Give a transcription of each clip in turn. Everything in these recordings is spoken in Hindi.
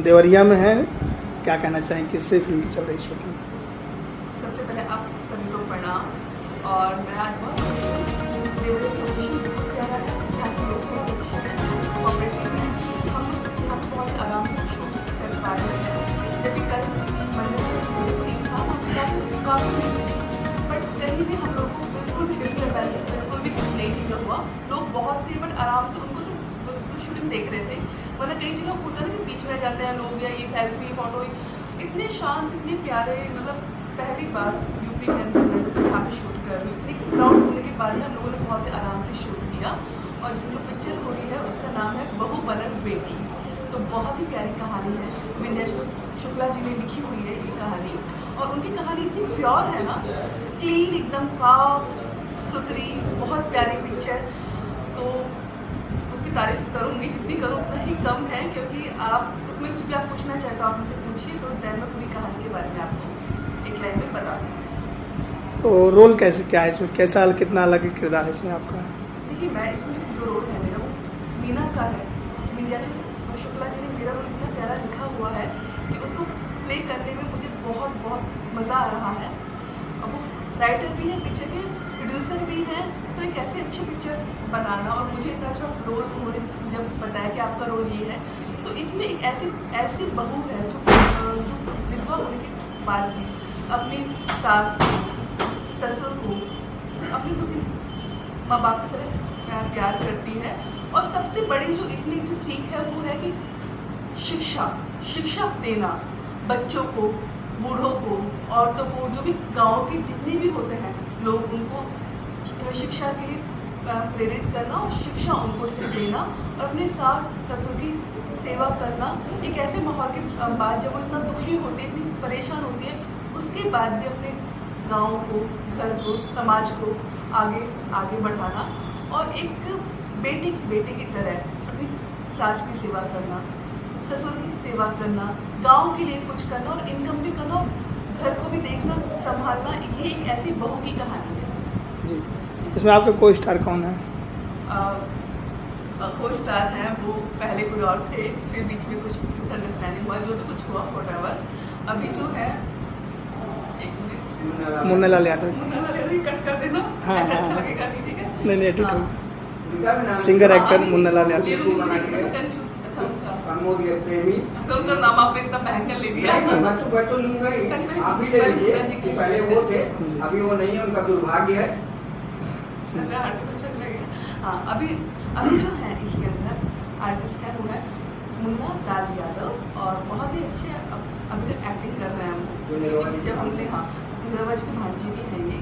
देवरिया में हैं, क्या कहना चाहें, किससे फिल्म की चल रही शूटिंग? सबसे पहले आप सभी को प्रणाम। और मैं आज बहुत खुश हूँ। देवरिया का लोकेशन बहुत प्यारा है, यहाँ के लोग बहुत अच्छे हैं, कोऑपरेटिव हैं। हम लोग यहाँ पे बहुत आराम से शूट कर पा रहे हैं। जबकि कल मंडे सीन था, हम काफ़ी बट कहीं भी हम लोग को बिल्कुल भी डिस्टर्बेंस, बिल्कुल भी कुछ नहीं फील हुआ। लोग बहुत थे बट आराम से उनको सिर्फ शूटिंग देख रहे थे। वरना कई जगह होता है ना कि बीच में जाते हैं लोग, या ये सेल्फी फोटो, इतने शांत, इतने प्यारे। मतलब पहली बार यूपी के अंदर यहाँ पे शूट कर रही हूँ। इतनी क्राउड होने के बाद ना लोगों ने बहुत ही आराम से शूट किया। और जो पिक्चर हो रही है उसका नाम है बहू बनर बेटी। तो बहुत ही प्यारी कहानी है, विंध्याचल शुक्ला जी ने लिखी हुई है ये कहानी। और उनकी कहानी इतनी प्योर है ना, क्लीन, एकदम साफ सुथरी, बहुत प्यारी पिक्चर। तो उसकी तारीफ करूँगी, जितनी करूँ उतना ही कम है, क्योंकि आप उसमें कुछ भी आप पूछना चाहें तो आप मुझसे पूछिए, तो देन मैं पूरी कहानी के बारे में आपको एक लाइन में बता दूँ। तो रोल कैसे, क्या है इसमें, कैसा कितना अलग किरदार है इसमें आपका? देखिए, मैं इसमें जो रोल है मेरा वो मीना का है। विंध्याचल शुक्ला जी ने मेरा रोल इतना प्यारा लिखा हुआ है कि उसको प्ले करने में मुझे बहुत बहुत मज़ा आ रहा है। अब वो राइटर भी है, पिक्चर के प्रोड्यूसर भी हैं। तो एक ऐसे अच्छी पिक्चर बनाना, और मुझे इतना अच्छा रोल उन्होंने जब बताया कि आपका रोल ये है, तो इसमें एक ऐसी बहू है जो विधवा होने के बाद भी अपनी सास ससुर को अपनी खुद माँ बाप की तरह प्यार करती है। और सबसे बड़ी जो इसमें जो सीख है वो है कि शिक्षा देना बच्चों को, बूढ़ों को, औरतों को, जो भी गाँव के जितने भी होते हैं लोग, उनको शिक्षा के लिए प्रेरित करना और शिक्षा उनको देना। और अपने सास ससुर की सेवा करना एक ऐसे माहौल के बाद जब वो इतना दुखी होती है, इतनी परेशान होती है, उसके बाद भी अपने गाँव को, घर को, समाज को आगे बढ़ाना। और एक बेटे की तरह अपनी सास की सेवा करना, ससुर की सेवा करना, गांव के लिए कुछ करना, और इनकम भी करना, और घर को भी देखना, संभालना। ये एक ऐसी बहू की कहानी है जी। इसमें आपके को स्टार कौन है? को स्टार हैं वो पहले कोई और थे, फिर बीच में कुछ मिसअंडरस्टैंडिंग हुआ, जो भी कुछ हुआ व्हाटएवर। अभी जो है मुन्ना लाल यादव। कट कर देना, हाँ, अच्छा हाँ। लगेगा नहीं, ठीक है? नहीं एडिट हो। Singer actor Munna Lal Yadav. अच्छा, प्रेमी तो उनका नाम आपने इतना महंगा ले लिया। मैं तो लूंगा ही, आप भी ले लीजिए। पहले वो थे, अभी वो नहीं है, उनका दुर्भाग्य है। अच्छा, आर्टिफिशियल लगेगा। हाँ, अभी जो है इसके अंदर आर्टिस्ट है वो है मुन्ना लाल यादव, और बहुत ही अच्छे अभी तक एक्टिंग कर रहे हैं हम। जब हमने, हाँ, निरवा जी की भांजी भी है ये,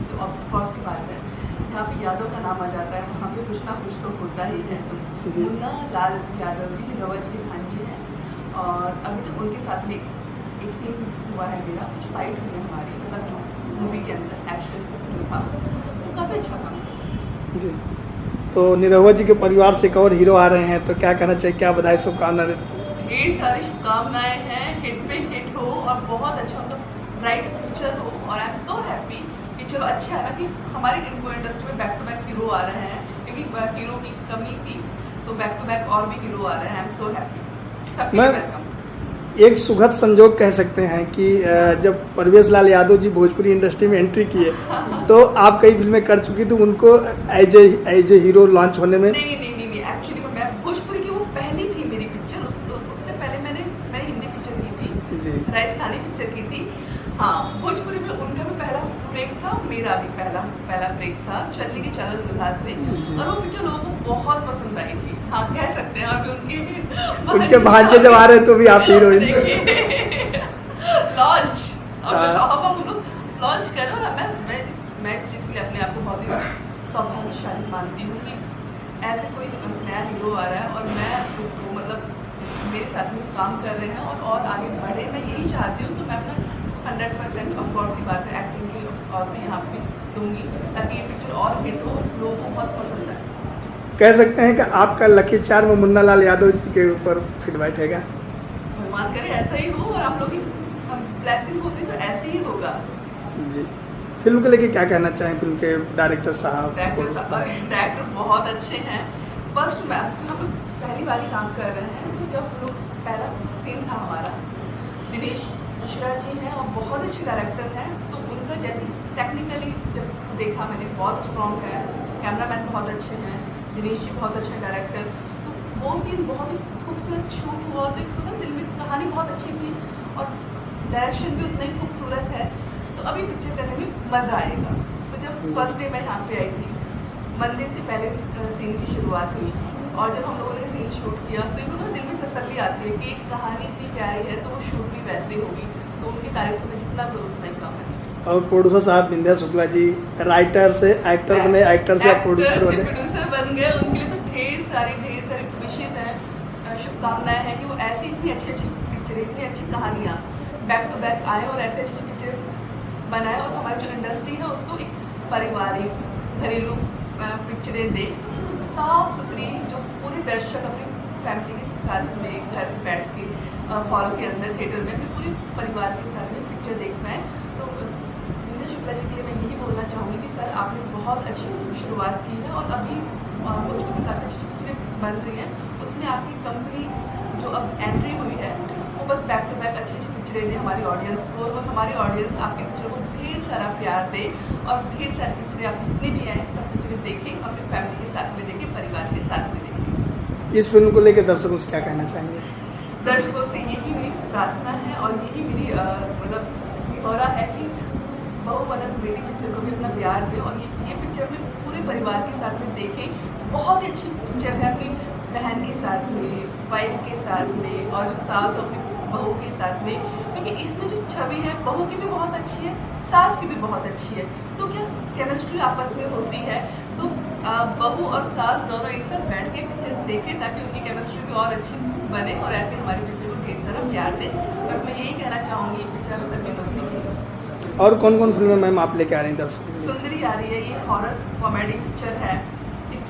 तो ऑफकोर्स की बात है, जहाँ पे यादव का नाम आ जाता है वहाँ पे कुछ ना कुछ तो होता ही है। तो मुन्ना लाल यादव जी निरवा जी की भांजी हैं, और अभी तक उनके साथ में एक सीन हुआ है मेरा, कुछ फाइट हुई है हमारी, मतलब जो मूवी के अंदर एक्शन जो था, तो काफ़ी अच्छा काम था जी। तो निरहुआ जी के परिवार से एक और हीरो आ रहे हैं, तो क्या कहना चाहिए, क्या बधाई, शुभकामनाएं? ढेर सारी शुभकामनाएं हैं, हिट पे हिट हो, और बहुत अच्छा उनका ब्राइट फ्यूचर हो। और आई एम सो हैप्पी कि चलो अच्छा है ना कि हमारी इंडस्ट्री में बैक टू बैक हीरो आ रहे हैं, क्योंकि हीरो की कमी थी, तो बैक टू बैक और भी हीरो आ रहे हैं। आई एम सो हैप्पी, सबके लिए वेलकम। एक सुखद संजोग कह सकते हैं कि जब परवेश लाल यादव जी भोजपुरी इंडस्ट्री में एंट्री किए, तो आप कई फिल्में कर चुकी थी, उनको एज ए हीरो लॉन्च होने में। नहीं, एक्चुअली मैं भोजपुरी की वो पहली थी मेरी पिक्चर। उससे पहले मैंने हिंदी पिक्चर की थी जी, राजस्थानी पिक्चर की थी। हाँ, भोजपुरी में उनका भी पहला ब्रेक था, मेरा भी पहला ब्रेक था, चलने की चलत बुझा से। और वो पिक्चर लोगों को बहुत पसंद आई थी। हाँ, कह सकते हैं। अभी उनके भांजे जब आ रहे हैं तो भी आप हीरोइन। लॉन्च, और अब हम लोग लॉन्च करो ना। मैं इस चीज़ के लिए अपने आप को बहुत ही सौभाग्यशाली मानती हूँ कि ऐसे कोई नया हीरो आ रहा है, और मैं उसको, मतलब मेरे साथ में काम कर रहे हैं और आगे बढ़े। मैं यही चाहती हूँ। तो मैं अपना 100% ऑफकोर्स की बात है एक्टिंग की और से यहाँ पे दूंगी, ताकि ये पिक्चर और हिट हो, लोगों को बहुत पसंद आए। कह सकते हैं कि आपका लकी चार्म में मुन्ना लाल यादव जी के ऊपर फिट बैठेगा। भगवान करे ऐसा ही हो, और आप लोग की ब्लेसिंग होती तो ऐसे ही होगा जी। फिल्म को लेके क्या कहना चाहें, फिल्म के डायरेक्टर साहब? डायरेक्टर बहुत अच्छे हैं। फर्स्ट मैं पहली बार ही काम कर रहे हैं। तो जब लोग पहला सीन था हमारा, दिनेश मिश्रा जी हैं और बहुत अच्छे डायरेक्टर हैं, तो उनका जैसे टेक्निकली जब देखा मैंने, बहुत स्ट्रॉन्ग है, कैमरामैन बहुत अच्छे हैं, दिनेश जी बहुत अच्छे डायरेक्टर, तो वो सीन बहुत ही खूबसूरत शूट हुआ। तो एकदम दिल में कहानी बहुत अच्छी थी और डायरेक्शन भी उतना ही खूबसूरत है, तो अभी पिक्चर करने में मज़ा आएगा। तो जब फर्स्ट डे मैं यहाँ पे आई थी, मंदिर से पहले सीन की शुरुआत हुई और जब हम लोगों ने सीन शूट किया तो इनको ना दिल में तसल्ली आती है कि कहानी इतनी प्यारी है तो वो शूट भी वैसे होगी। तो उनकी तारीफ में जितना करो उतना ही कम है। और प्रोड्यूसर साहब विंध्या शुक्ला जी राइटर से एक्टर बने, एक्टर से प्रोड्यूसर बने, प्रोड्यूसर बन गए। उनके लिए तो ढेर सारी विशेष हैं, शुभकामनाएं हैं कि वो ऐसी इतनी अच्छी पिक्चरें, इतनी अच्छी कहानियाँ बैक टू बैक आए और ऐसी अच्छी पिक्चर बनाए और हमारी जो इंडस्ट्री है उसको एक पारिवारिक घरेलू पिक्चरें दे, साफ सुथरी, जो पूरे दर्शक अपनी फैमिली के साथ में घर बैठ के हॉल के अंदर थिएटर में अपने पूरे परिवार के साथ में पिक्चर देख पाएँ। तो विंध्या शुक्ला जी के लिए मैं यही बोलना चाहूँगी कि सर आपने बहुत अच्छी शुरुआत की है और अभी भोजपुर में काफ़ी अच्छी पिक्चरें बन रही हैं, उसमें आपकी कंपनी जो अब एंट्री हुई है वो बस बैक टू बैक अच्छी पिक्चरें दें हमारी ऑडियंस को, और हमारी ऑडियंस आपकी पिक्चरों को ढेर सारा प्यार दे और ढेर सारी पिक्चरें आप जितनी भी आए सब पिक्चरें देखें, अपनी फैमिली के साथ में देखें, परिवार के साथ में देखें। इस फिल्म को लेकर दर्शकों से क्या कहना चाहेंगे? दर्शकों से यही मेरी प्रार्थना है और यही मेरी मतलब निहोरा है कि बहू बनत बेटी पिक्चर को भी अपना प्यार दें और ये पिक्चर में पूरे परिवार के साथ में देखें। बहुत ही अच्छी पिक्चर है, अपनी बहन के साथ में, वाइफ के साथ में और सास अपनी बहू के साथ में, क्योंकि इसमें जो छवि है बहू की भी बहुत अच्छी है, सास की भी बहुत अच्छी है। तो क्या केमिस्ट्री आपस में होती है, तो बहू और सास दोनों एक साथ बैठ के पिक्चर देखें ताकि उनकी केमिस्ट्री भी और अच्छी बने और ऐसे हमारी पिक्चर को ढेर सारा प्यार दें। बस मैं यही कहना चाहूँगी पिक्चर सभी लोग देखें। और कौन कौन फिल्में मैम आप लेके आ रही हैं दर्शकों के लिए? सुंदरी आ रही है, ये हॉरर कॉमेडी पिक्चर है।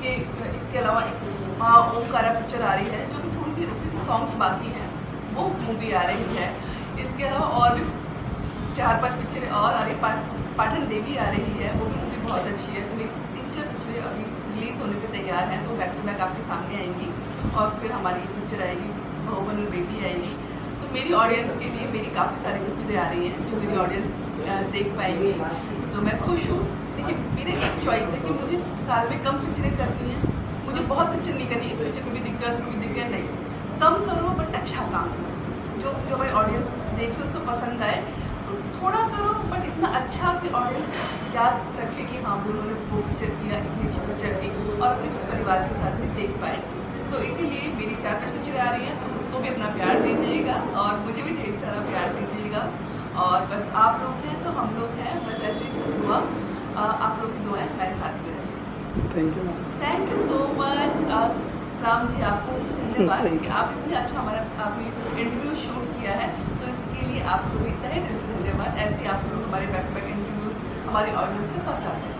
इसके अलावा एक ओमकारा पिक्चर आ रही है जो कि थोड़ी सी सॉन्ग्स बाकी हैं, वो मूवी आ रही है। इसके अलावा और भी 4-5 पिक्चरें और आ रही है। पाठन देवी आ रही है, वो भी मूवी बहुत अच्छी है। तो मेरी 3-4 पिक्चरें अभी रिलीज होने पे तैयार हैं, तो बैक टू बैक आपके सामने आएंगी और फिर हमारी पिक्चर आएगी बहू बनत बेटी आएगी। तो मेरी ऑडियंस के लिए मेरी काफ़ी सारी पिक्चरें आ रही हैं जो मेरी ऑडियंस देख पाएंगी, तो मैं खुश हूँ। देखिए मेरे एक चॉइस है कि मुझे साल में कम पिक्चरें करनी है, मुझे बहुत पिक्चर नहीं करनी, इस पिक्चर को भी दिख गया, उसको भी दिख गया, नहीं, कम करो बट अच्छा काम करो, जो हमारी ऑडियंस देखे उसको पसंद आए। तो थोड़ा करो बट इतना अच्छा आपकी ऑडियंस याद रखे कि हाँ उन्होंने वो पिक्चर किया, इतनी अच्छी पिक्चर की और अपने परिवार के साथ में देख पाए। तो इसीलिए मेरी 4-5 पिक्चरें आ रही हैं, तो उसको भी अपना प्यार दीजिएगा और मुझे भी ढेर सारा प्यार दीजिएगा। और बस आप लोग हैं तो हम लोग हैं, बस ऐसे दुआ, आप लोग की दुआएं हमारे साथ में रहें। Thank you. Thank you so much Ram ji, आपको धन्यवाद कि आप इतने अच्छा हमारा आपने इंटरव्यू शूट किया है, तो इसके लिए आपको भी तहे दिल से धन्यवाद। ऐसे आप लोग हमारे बैक टू बैक इंटरव्यूज हमारी ऑडियंस तक पहुँचाते हैं।